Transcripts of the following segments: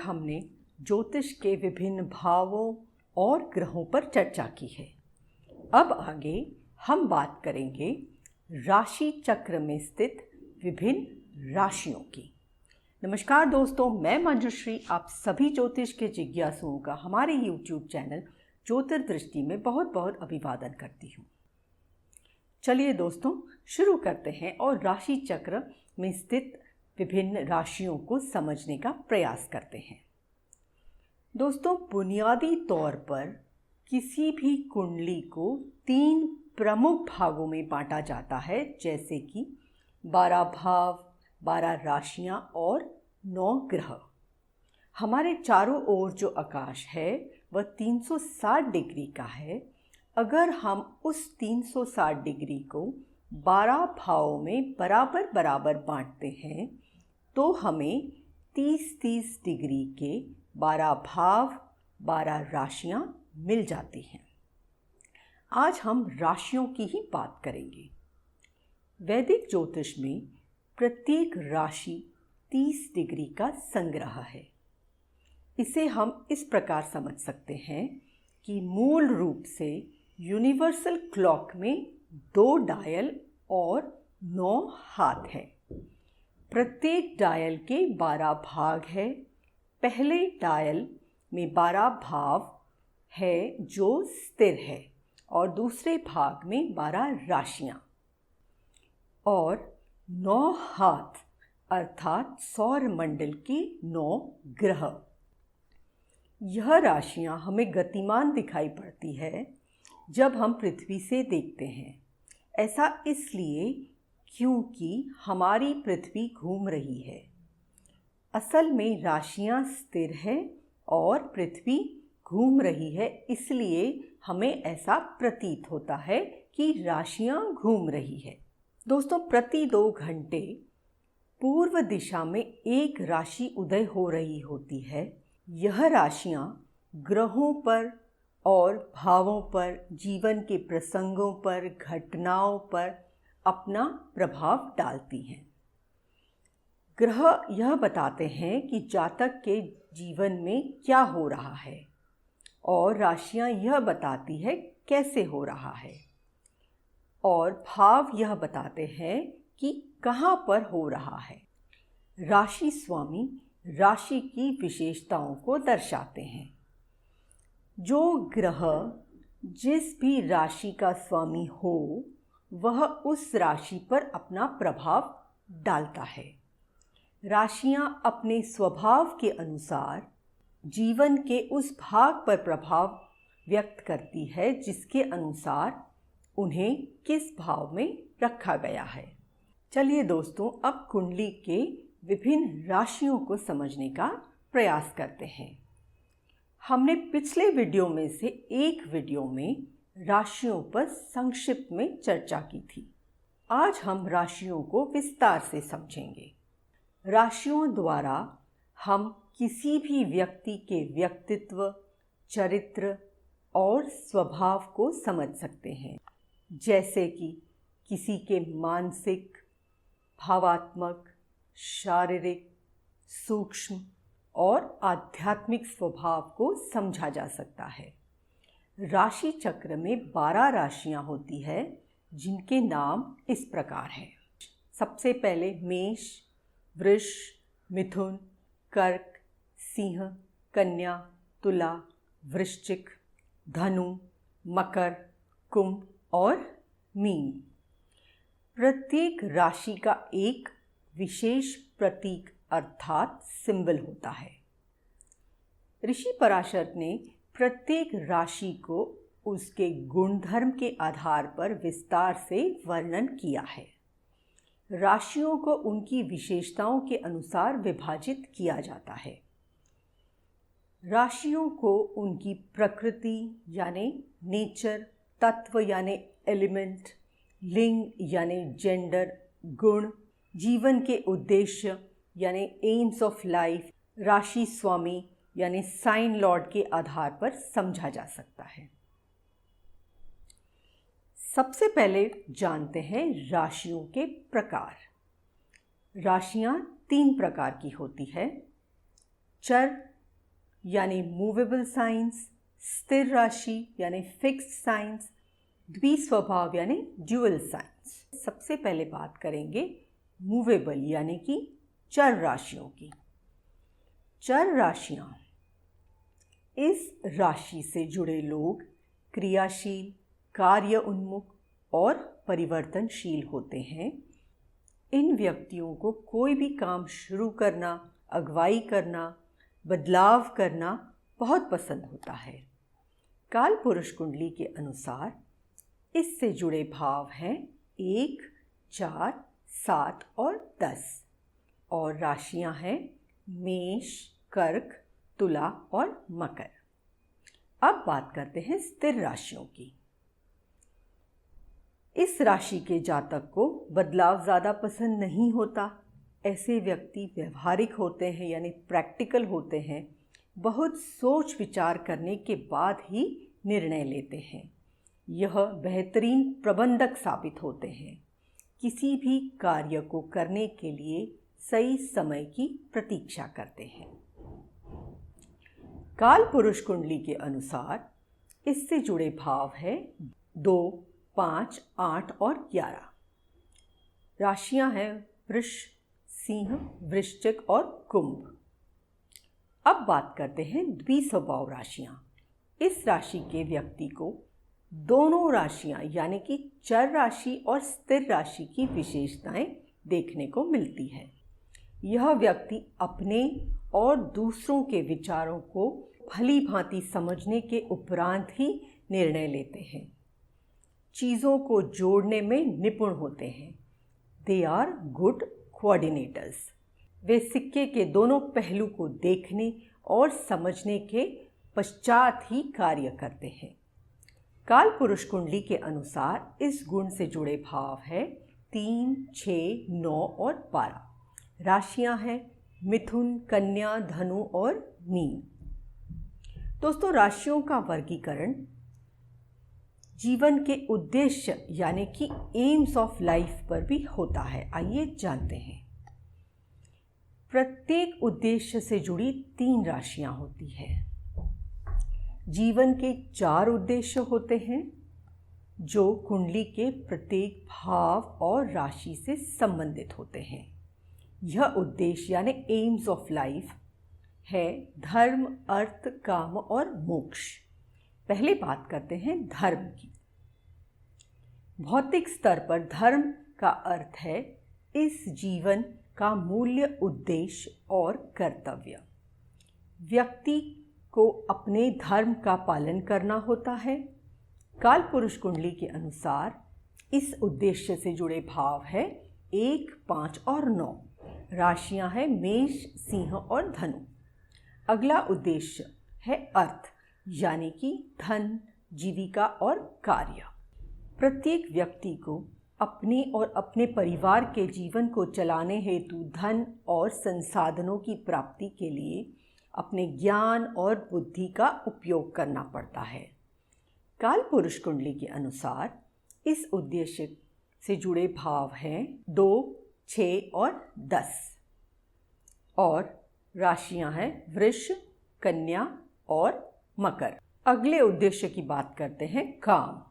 हमने ज्योतिष के विभिन्न भावों और ग्रहों पर चर्चा की है। अब आगे हम बात करेंगे राशि चक्र में स्थित विभिन्न राशियों की। नमस्कार दोस्तों, मैं मंजुश्री आप सभी ज्योतिष के जिज्ञासुओं का हमारे YouTube चैनल ज्योतिर्दृष्टि में बहुत बहुत अभिवादन करती हूँ। चलिए दोस्तों शुरू करते हैं और राशि चक्र में स्थित विभिन्न राशियों को समझने का प्रयास करते हैं। दोस्तों, बुनियादी तौर पर किसी भी कुंडली को 3 प्रमुख भागों में बांटा जाता है, जैसे कि 12 भाव, 12 राशियां और 9 ग्रह। हमारे चारों ओर जो आकाश है वह 360 डिग्री का है। अगर हम उस 360 डिग्री को 12 भावों में बराबर बराबर बांटते हैं तो हमें 30-30 डिग्री के 12 भाव, 12 राशियां मिल जाती हैं। आज हम राशियों की ही बात करेंगे। वैदिक ज्योतिष में प्रत्येक राशि 30 डिग्री का संग्रह है। इसे हम इस प्रकार समझ सकते हैं कि मूल रूप से यूनिवर्सल क्लॉक में 2 डायल और 9 हाथ हैं। प्रत्येक डायल के 12 भाग है। पहले डायल में 12 भाव है जो स्थिर है और दूसरे भाग में 12 राशियां और 9 हाथ अर्थात सौर मंडल के 9 ग्रह। यह राशियां हमें गतिमान दिखाई पड़ती है जब हम पृथ्वी से देखते हैं। ऐसा इसलिए क्योंकि हमारी पृथ्वी घूम रही है। असल में राशियां स्थिर है और पृथ्वी घूम रही है, इसलिए हमें ऐसा प्रतीत होता है कि राशियां घूम रही है। दोस्तों, प्रति 2 घंटे पूर्व दिशा में एक राशि उदय हो रही होती है। यह राशियां ग्रहों पर और भावों पर, जीवन के प्रसंगों पर, घटनाओं पर अपना प्रभाव डालती हैं। ग्रह यह बताते हैं कि जातक के जीवन में क्या हो रहा है और राशियां यह बताती है कैसे हो रहा है, और भाव यह बताते हैं कि कहाँ पर हो रहा है। राशि स्वामी राशि की विशेषताओं को दर्शाते हैं। जो ग्रह जिस भी राशि का स्वामी हो वह उस राशि पर अपना प्रभाव डालता है। राशियां अपने स्वभाव के अनुसार जीवन के उस भाग पर प्रभाव व्यक्त करती है जिसके अनुसार उन्हें किस भाव में रखा गया है। चलिए दोस्तों, अब कुंडली के विभिन्न राशियों को समझने का प्रयास करते हैं। हमने पिछले वीडियो में से एक वीडियो में राशियों पर संक्षिप्त में चर्चा की थी। आज हम राशियों को विस्तार से समझेंगे। राशियों द्वारा हम किसी भी व्यक्ति के व्यक्तित्व, चरित्र और स्वभाव को समझ सकते हैं, जैसे कि किसी के मानसिक, भावात्मक, शारीरिक, सूक्ष्म और आध्यात्मिक स्वभाव को समझा जा सकता है। राशि चक्र में 12 राशियां होती है जिनके नाम इस प्रकार हैं। सबसे पहले मेष, वृष, मिथुन, कर्क, सिंह, कन्या, तुला, वृश्चिक, धनु, मकर, कुंभ और मीन। प्रत्येक राशि का एक विशेष प्रतीक अर्थात सिंबल होता है। ऋषि पराशर ने प्रत्येक राशि को उसके गुणधर्म के आधार पर विस्तार से वर्णन किया है। राशियों को उनकी विशेषताओं के अनुसार विभाजित किया जाता है। राशियों को उनकी प्रकृति यानी नेचर, तत्व यानी एलिमेंट, लिंग यानी जेंडर, गुण, जीवन के उद्देश्य यानी एम्स ऑफ लाइफ, राशि स्वामी यानी साइन लॉर्ड के आधार पर समझा जा सकता है। सबसे पहले जानते हैं राशियों के प्रकार। राशियां 3 प्रकार की होती है: चर, यानी मूवेबल साइंस, स्थिर राशि यानी फिक्स्ड साइंस, द्विस्वभाव यानी ड्यूअल साइंस। सबसे पहले बात करेंगे मूवेबल यानी कि चर राशियों की। चर राशियां, इस राशि से जुड़े लोग क्रियाशील, कार्य उन्मुख और परिवर्तनशील होते हैं। इन व्यक्तियों को कोई भी काम शुरू करना, अगुवाई करना, बदलाव करना बहुत पसंद होता है। काल पुरुष कुंडली के अनुसार इससे जुड़े भाव हैं 1, 4, 7 और 10 और राशियां हैं मेष, कर्क, तुला और मकर। अब बात करते हैं स्थिर राशियों की। इस राशि के जातक को बदलाव ज़्यादा पसंद नहीं होता। ऐसे व्यक्ति व्यवहारिक होते हैं यानी प्रैक्टिकल होते हैं। बहुत सोच विचार करने के बाद ही निर्णय लेते हैं। यह बेहतरीन प्रबंधक साबित होते हैं। किसी भी कार्य को करने के लिए सही समय की प्रतीक्षा करते हैं। काल पुरुष कुंडली के अनुसार इससे जुड़े भाव है 2, 5, 8 और 11। राशियां हैं वृष, सिंह, वृश्चिक और कुंभ। अब बात करते हैं द्विस्वभाव राशियां। इस राशि के व्यक्ति को दोनों राशियां यानी कि चर राशि और स्थिर राशि की विशेषताएं देखने को मिलती है। यह व्यक्ति अपने और दूसरों के विचारों को भली भांति समझने के उपरांत ही निर्णय लेते हैं। चीज़ों को जोड़ने में निपुण होते हैं। They are good coordinators. वे सिक्के के दोनों पहलू को देखने और समझने के पश्चात ही कार्य करते हैं। काल पुरुष कुंडली के अनुसार इस गुण से जुड़े भाव है 3, 6, 9 और 12। राशियां हैं मिथुन, कन्या, धनु और मीन। दोस्तों, राशियों का वर्गीकरण जीवन के उद्देश्य यानी कि एम्स ऑफ लाइफ पर भी होता है। आइए जानते हैं। प्रत्येक उद्देश्य से जुड़ी 3 राशियां होती है। जीवन के 4 उद्देश्य होते हैं जो कुंडली के प्रत्येक भाव और राशि से संबंधित होते हैं। यह उद्देश्य यानी एम्स ऑफ लाइफ है धर्म, अर्थ, काम और मोक्ष। पहले बात करते हैं धर्म की। भौतिक स्तर पर धर्म का अर्थ है इस जीवन का मूल्य, उद्देश्य और कर्तव्य। व्यक्ति को अपने धर्म का पालन करना होता है। काल पुरुष कुंडली के अनुसार इस उद्देश्य से जुड़े भाव है 1, 5 और 9। राशियां हैं मेष, सिंह और धनु। अगला उद्देश्य है अर्थ यानी कि धन, जीविका और कार्य। प्रत्येक व्यक्ति को अपने और अपने परिवार के जीवन को चलाने हेतु धन और संसाधनों की प्राप्ति के लिए अपने ज्ञान और बुद्धि का उपयोग करना पड़ता है। काल पुरुष कुंडली के अनुसार इस उद्देश्य से जुड़े भाव हैं 2, 6 और 10 और राशियां हैं वृष, कन्या और मकर। अगले उद्देश्य की बात करते हैं काम।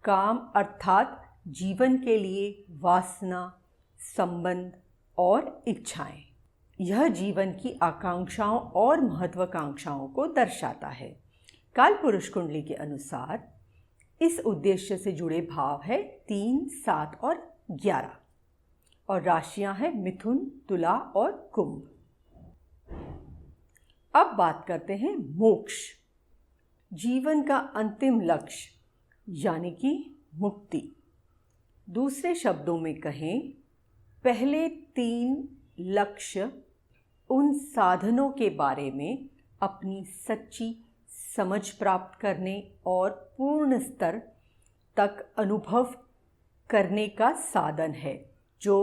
काम अर्थात जीवन के लिए वासना, संबंध और इच्छाएं। यह जीवन की आकांक्षाओं और महत्वाकांक्षाओं को दर्शाता है। काल पुरुष कुंडली के अनुसार इस उद्देश्य से जुड़े भाव है 3, 7 और 11 और राशियां हैं मिथुन, तुला और कुंभ। अब बात करते हैं मोक्ष, जीवन का अंतिम लक्ष्य यानी कि मुक्ति। दूसरे शब्दों में कहें, पहले 3 लक्ष्य उन साधनों के बारे में अपनी सच्ची समझ प्राप्त करने और पूर्ण स्तर तक अनुभव करने का साधन है जो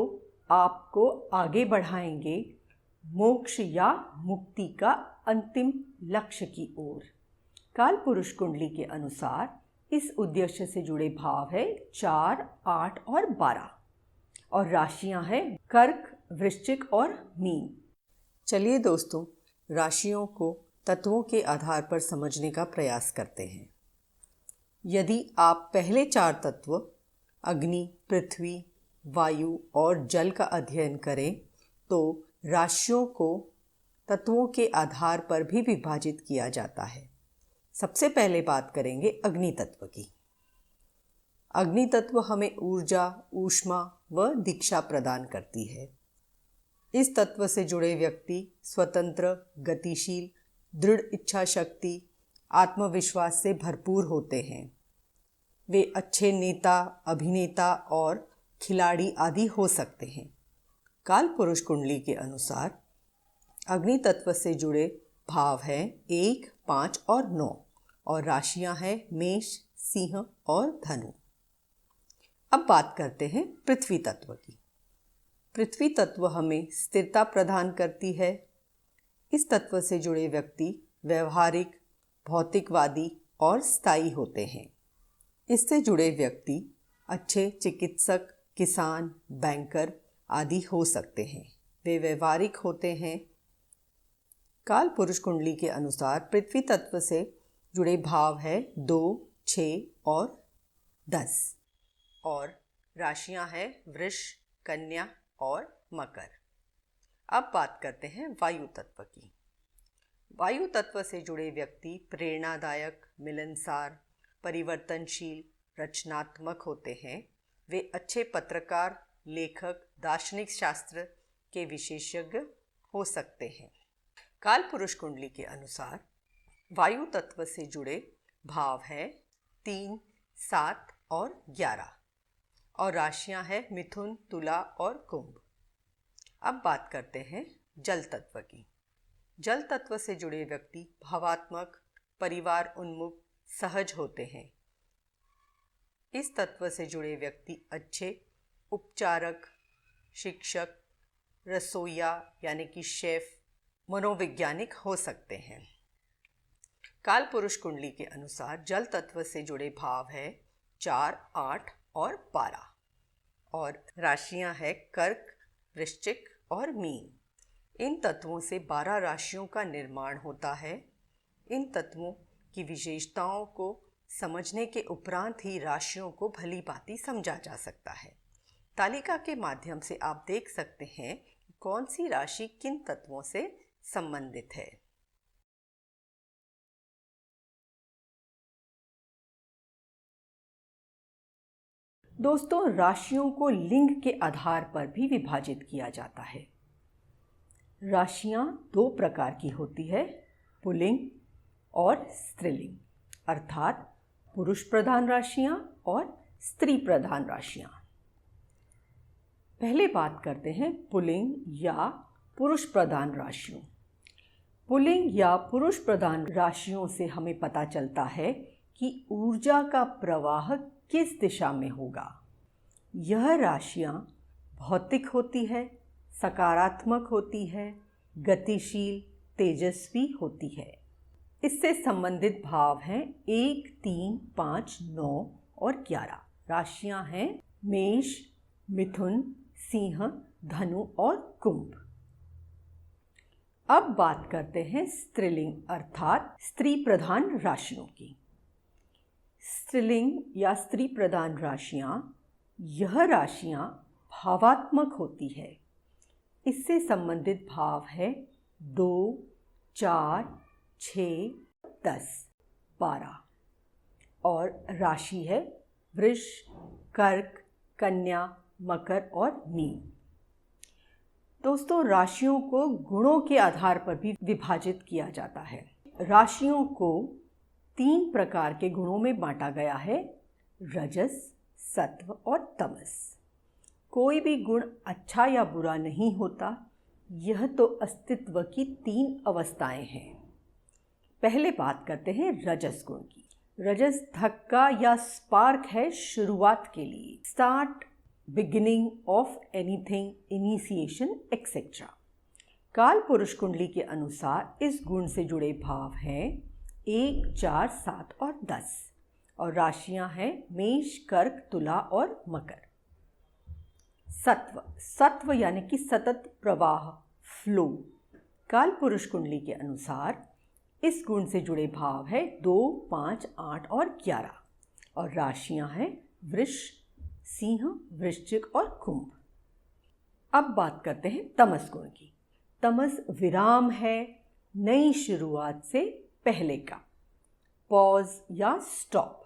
आपको आगे बढ़ाएंगे मोक्ष या मुक्ति का अंतिम लक्ष्य की ओर। काल पुरुष कुंडली के अनुसार इस उद्देश्य से जुड़े भाव है 4, 8 और 12 और राशियां हैं कर्क, वृश्चिक और मीन। चलिए दोस्तों, राशियों को तत्वों के आधार पर समझने का प्रयास करते हैं। यदि आप पहले 4 तत्व अग्नि, पृथ्वी, वायु और जल का अध्ययन करें तो राशियों को तत्वों के आधार पर भी विभाजित किया जाता है। सबसे पहले बात करेंगे अग्नि तत्व की। अग्नि तत्व हमें ऊर्जा, ऊष्मा व दीक्षा प्रदान करती है। इस तत्व से जुड़े व्यक्ति स्वतंत्र, गतिशील, दृढ़ इच्छा शक्ति, आत्मविश्वास से भरपूर होते हैं। वे अच्छे नेता, अभिनेता और खिलाड़ी आदि हो सकते हैं। काल पुरुष कुंडली के अनुसार अग्नि तत्व से जुड़े भाव हैं 1, 5 और 9 और राशियां हैं मेष, सिंह और धनु। अब बात करते हैं पृथ्वी तत्व की। पृथ्वी तत्व हमें स्थिरता प्रदान करती है। इस तत्व से जुड़े व्यक्ति व्यवहारिक, भौतिकवादी और स्थायी होते हैं। इससे जुड़े व्यक्ति अच्छे चिकित्सक, किसान, बैंकर आदि हो सकते हैं। वे व्यवहारिक होते हैं। काल पुरुष कुंडली के अनुसार पृथ्वी तत्व से जुड़े भाव है 2, 6 और 10 और राशियां हैं वृष, कन्या और मकर। अब बात करते हैं वायु तत्व की। वायु तत्व से जुड़े व्यक्ति प्रेरणादायक, मिलनसार, परिवर्तनशील, रचनात्मक होते हैं। वे अच्छे पत्रकार, लेखक, दार्शनिक शास्त्र के विशेषज्ञ हो सकते हैं। काल पुरुष कुंडली के अनुसार वायु तत्व से जुड़े भाव हैं 3, 7 और 11 और राशियां हैं मिथुन, तुला और कुंभ। अब बात करते हैं जल तत्व की। जल तत्व से जुड़े व्यक्ति भावात्मक, परिवार उन्मुख, सहज होते हैं। इस तत्व से जुड़े व्यक्ति अच्छे उपचारक, शिक्षक, रसोइया यानी कि शेफ, मनोवैज्ञानिक हो सकते हैं। काल पुरुष कुंडली के अनुसार जल तत्व से जुड़े भाव है 4, 8 और 12 और राशियां हैं कर्क, वृश्चिक और मीन। इन तत्वों से 12 राशियों का निर्माण होता है। इन तत्वों की विशेषताओं को समझने के उपरांत ही राशियों को भली भांति समझा जा सकता है। तालिका के माध्यम से आप देख सकते हैं कि कौन सी राशि किन तत्वों से संबंधित है। दोस्तों, राशियों को लिंग के आधार पर भी विभाजित किया जाता है। राशियां 2 प्रकार की होती है, पुल्लिंग और स्त्रीलिंग, अर्थात पुरुष प्रधान राशियां और स्त्री प्रधान राशियां। पहले बात करते हैं पुल्लिंग या पुरुष प्रधान राशियों। पुल्लिंग या पुरुष प्रधान राशियों से हमें पता चलता है कि ऊर्जा का प्रवाह किस दिशा में होगा। यह राशियां भौतिक होती है, सकारात्मक होती है, गतिशील, तेजस्वी होती है। इससे संबंधित भाव हैं 1, 3, 5, 9 और 11। राशियां हैं मेष, मिथुन, सिंह, धनु और कुंभ। अब बात करते हैं स्त्रीलिंग अर्थात स्त्री प्रधान राशियों की। स्त्रीलिंग या स्त्री प्रधान राशियां, यह राशियां भावात्मक होती है। इससे संबंधित भाव है 2, 4, 6, 10, 12 और राशि है वृष, कर्क, कन्या, मकर और मीन। दोस्तों, राशियों को गुणों के आधार पर भी विभाजित किया जाता है। राशियों को 3 प्रकार के गुणों में बांटा गया है, रजस, सत्व और तमस। कोई भी गुण अच्छा या बुरा नहीं होता, यह तो अस्तित्व की 3 अवस्थाएं हैं। पहले बात करते हैं रजस गुण की। रजस धक्का या स्पार्क है शुरुआत के लिए, start, beginning of anything, initiation etcetera. काल पुरुष कुंडली के अनुसार इस गुण से जुड़े भाव हैं 1, 4, 7 और 10 और राशियां हैं मेष, कर्क, तुला और मकर। सत्व यानी कि सतत प्रवाह, फ्लो। काल पुरुष कुंडली के अनुसार इस गुण से जुड़े भाव है 2, 5, 8 और 11 और राशियां हैं वृष, सिंह, वृश्चिक और कुंभ। अब बात करते हैं तमस गुण की। तमस विराम है नई शुरुआत से पहले का, पॉज या स्टॉप।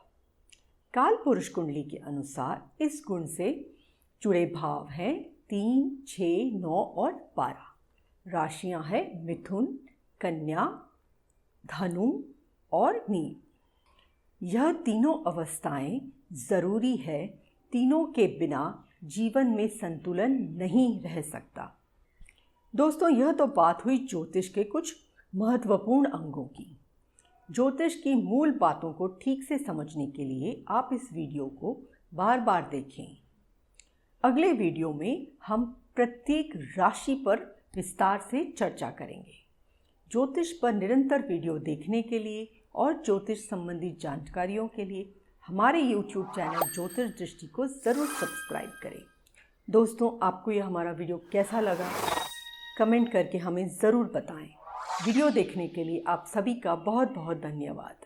काल पुरुष कुंडली के अनुसार इस गुण से जुड़े भाव हैं 3, 6, 9 और 12। राशियां हैं मिथुन, कन्या, धनु और मीन। यह तीनों अवस्थाएं जरूरी है, तीनों के बिना जीवन में संतुलन नहीं रह सकता। दोस्तों, यह तो बात हुई ज्योतिष के कुछ महत्वपूर्ण अंगों की। ज्योतिष की मूल बातों को ठीक से समझने के लिए आप इस वीडियो को बार बार देखें। अगले वीडियो में हम प्रत्येक राशि पर विस्तार से चर्चा करेंगे। ज्योतिष पर निरंतर वीडियो देखने के लिए और ज्योतिष संबंधी जानकारियों के लिए हमारे YouTube चैनल ज्योतिष दृष्टि को ज़रूर सब्सक्राइब करें। दोस्तों, आपको यह हमारा वीडियो कैसा लगा कमेंट करके हमें ज़रूर बताएं। वीडियो देखने के लिए आप सभी का बहुत बहुत धन्यवाद।